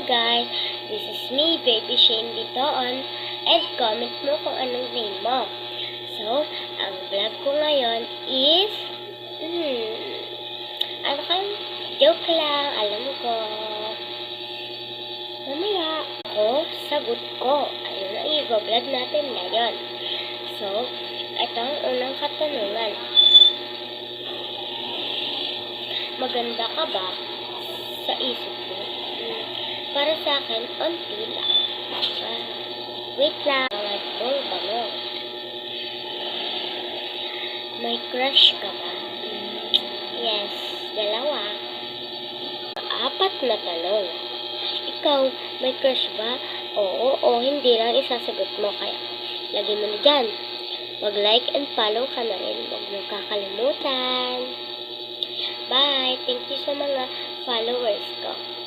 guys, this is me, Baby Shane Bitoon, and comment mo kung anong name mo. So, ang vlog ko ngayon is, ano kayo? Joke lang, alam ko. Mamaya ako, sagot ko. Ayun ang i-vlog natin ngayon. So, ito ang unang katanungan. Maganda ka ba sa isip mo? Para sa akin, onti lang. Wait lang. Mga kong tanong. May crush ka ba? Yes, dalawa. Apat na tanong. Ikaw, may crush ba? Oo o hindi lang isasagot mo. Kaya, lagay mo na dyan. Mag-like and follow ka na rin. Huwag mo kakalimutan. Bye! Thank you sa mga followers ko.